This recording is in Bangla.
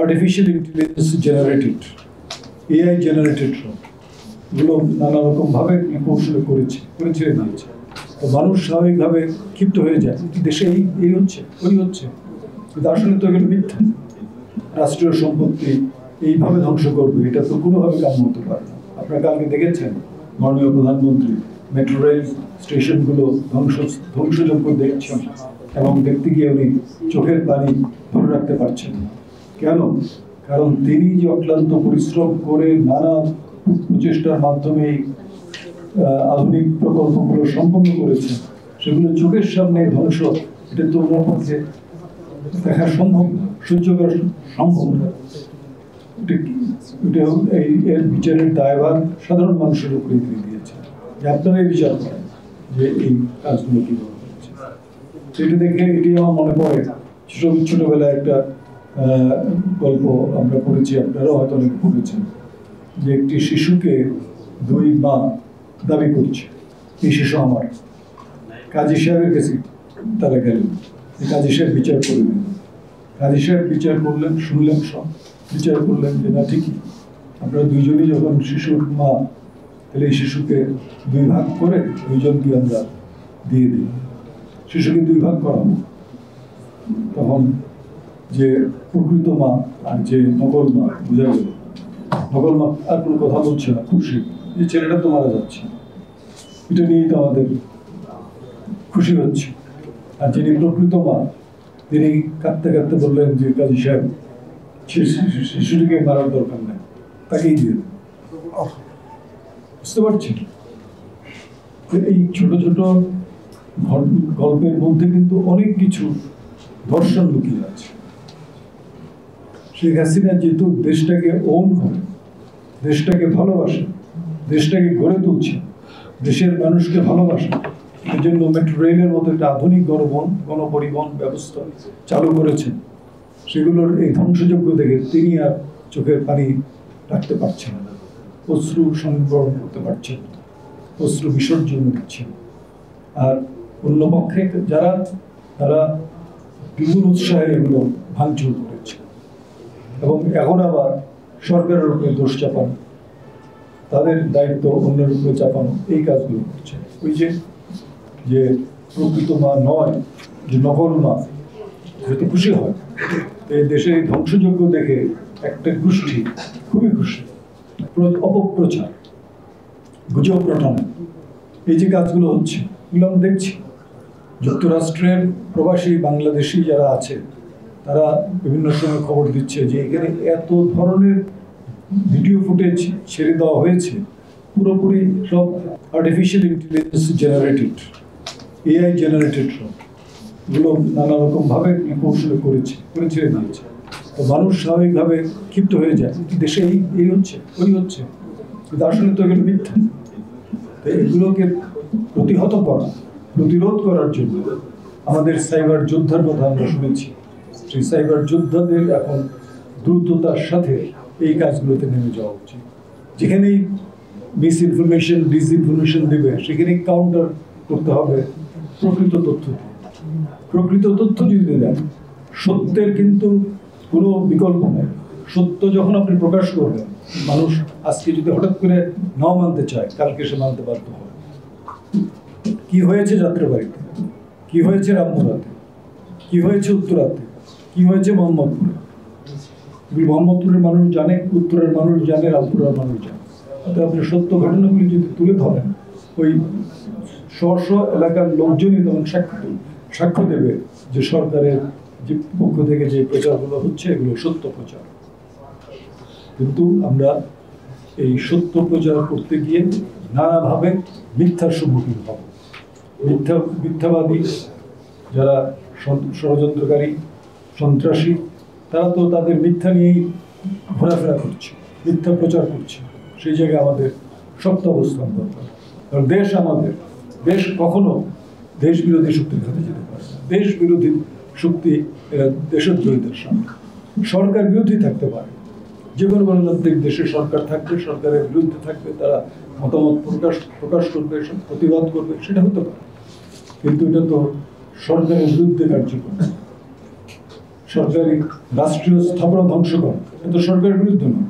Artificial intelligence generated, AI generated গুলো নানা রকমভাবে কৌশলে করে ছেড়ে দিয়েছে। তো মানুষ স্বাভাবিকভাবে ক্ষিপ্ত হয়ে যায়, দেশে এই হচ্ছে ওই হচ্ছে, কিন্তু আসলে তো এগুলো মিথ্যা। রাষ্ট্রীয় সম্পত্তি এইভাবে ধ্বংস করবে, এটা তো কোনোভাবে কাম্য হতে পারে না। আপনারা কালকে দেখেছেন মাননীয় প্রধানমন্ত্রী মেট্রো রেল স্টেশনগুলো ধ্বংসযোগ্য দেখছেন, এবং দেখতে গিয়ে উনি চোখের পানি ধরে রাখতে পারছেন না। কেন? কারণ তিনি যে অক্লান্ত পরিশ্রম করে নানা প্রচেষ্টার মাধ্যমে আধুনিক প্রকল্পগুলো সম্পন্ন করেছেন, সেগুলো চোখের সামনে ধ্বংস, এটা তো ওনার পক্ষে দেখা সম্ভব, সহ্য করা সম্ভব না। এর বিচারের দায়ভার সাধারণ মানুষের উপরে দিয়ে দিয়েছে, যে আপনারা এই বিচার করেন যে এই কাজগুলো কিভাবে হচ্ছে। সেটা দেখে এটি আমার মনে পড়ে ছোটবেলায় একটা গল্প আমরা পড়েছি, আপনারাও হয়তো অনেক পড়েছেন, যে একটি শিশুকে দুই মা দাবি করছে, এই শিশু আমার। কাজী সাহেবের কাছে তারা গেলেন, কাজী সাহেব বিচার করে দিলেন। কাজী সাহেব বিচার করলেন, শুনলেন, সব বিচার করলেন যে না, ঠিকই, আপনারা দুইজনই যখন শিশুর মা, তাহলে এই শিশুকে দুই ভাগ করে দুইজনকে আমরা দিয়ে দিই, শিশুকে দুই ভাগ করাবো। তখন যে প্রকৃত মা আর যে নকল মা বোঝা গেল, নকল মা আর কোনো কথা বলছে না, খুশি যে ছেলেটা তো মারা যাচ্ছে, এটা নিয়েই তো আমাদের খুশি হচ্ছে। আর যিনি প্রকৃত মা, তিনি কাঁদতে কাঁদতে বললেন যে কাজী সাহেব, শিশুটিকে মারার দরকার নেই, তাকেই দিয়ে দেন। বুঝতে পারছি এই ছোট ছোট গল্পের মধ্যে কিন্তু অনেক কিছু ধর্ষণ লুকিয়ে আছে। শেখ হাসিনা যেহেতু দেশটাকে ওন করে, দেশটাকে ভালোবাসে, দেশটাকে গড়ে তুলছে, দেশের মানুষকে ভালোবাসে, এই জন্য মেট্রো রেলের মতো একটা আধুনিক গণপরিবহন ব্যবস্থা চালু করেছেন। সেগুলোর এই ধ্বংসযজ্ঞ দেখে তিনি আর চোখের পানি রাখতে পারছেন না, অশ্রু সংবরণ করতে পারছেন না, অশ্রু বিসর্জন দিচ্ছেন। আর অন্য পক্ষে যারা, তারা বিপুল উৎসাহে এগুলো ভাঙচুর করেছে, এবং এখন আবার সরকারের উপরে দোষ চাপানো, তাদের দায়িত্ব অন্যের উপরে চাপানো, এই কাজগুলো করছে। ওই যে প্রকৃত মা নয়, যে নকল মা, যেহেতু খুশি হয় এই দেশে ধ্বংসযজ্ঞ দেখে একটা গোষ্ঠী খুবই খুশি। অপপ্রচার, গুজব রটানো, এই যে কাজগুলো হচ্ছে, এগুলো আমরা দেখছি। যুক্তরাষ্ট্রের প্রবাসী বাংলাদেশি যারা আছে, তারা বিভিন্ন সময় খবর দিচ্ছে যে এখানে এত ধরনের ভিডিও ফুটেজ ছেড়ে দেওয়া হয়েছে, পুরোপুরি সব artificial intelligence generated, AI generated, সবগুলো নানা রকমভাবে কৌশলে করে ছেড়ে দিয়েছে। তো মানুষ স্বাভাবিকভাবে ক্ষিপ্ত হয়ে যায়, দেশে এই হচ্ছে ওই হচ্ছে, কিন্তু আসলে তো এগুলো মিথ্যা। তো এগুলোকে প্রতিরোধ করার জন্য আমাদের সাইবার যোদ্ধার কথা আমরা শুনেছি। সেই সাইবার যোদ্ধাদের এখন দ্রুততার সাথে এই কাজগুলোতে নেমে যাওয়া উচিত। যেখানেই মিস ইনফরমেশন, ডিসইনফরমেশন দেবে, সেখানেই কাউন্টার করতে হবে প্রকৃত তথ্য যদি দেন। সত্যের কিন্তু কোনো বিকল্প নেই। সত্য যখন আপনি প্রকাশ করবেন, মানুষ আজকে যদি হঠাৎ করে নাও মানতে চায়, কালকে সে মানতে বাধ্য হবে। কি হয়েছে যাত্রাবাড়িতে, কি হয়েছে রামপুরাতে, কি হয়েছে উত্তরাতে, কি হয়েছে মোহাম্মদপুরে, মোহাম্মদপুরের মানুষ জানে, উত্তরের মানুষ জানে, রামপুরার মানুষ জানে। আপনি সত্য ঘটনাগুলি যদি তুলে ধরেন, ওই স্ব এলাকার লোকজনই তখন সাক্ষ্য দেবে যে সরকারের যে পক্ষ থেকে যে প্রচারগুলো হচ্ছে, এগুলো সত্য প্রচার। কিন্তু আমরা এই সত্য প্রচার করতে গিয়ে নানাভাবে মিথ্যার সম্মুখীন হব। মিথ্যাবাদী যারা ষড়যন্ত্রকারী, সন্ত্রাসী, তারা তো তাদের মিথ্যা নিয়েই ঘোরাফেরা করছে, মিথ্যা প্রচার করছে। সেই জায়গায় আমাদের শক্ত অবস্থান দরকার। কারণ দেশ আমাদের, দেশ কখনো দেশ বিরোধী শক্তির হাতে যেতে পারে না। দেশ বিরোধী শক্তি দেশদ্রোহীদের সামনে। সরকার বিরোধী থাকতে পারে, যে কোনো গণতান্ত্রিক দেশে সরকার থাকবে, সরকারের বিরুদ্ধে থাকবে, তারা মতামত প্রকাশ করবে, প্রতিবাদ করবে, সেটা হতে পারে। কিন্তু এটা তো সরকারের বিরুদ্ধে কার্যক্রম, সরকারি রাষ্ট্রীয় স্থাপনা ধ্বংস করা, এটা তো সরকারের বিরুদ্ধে নয়।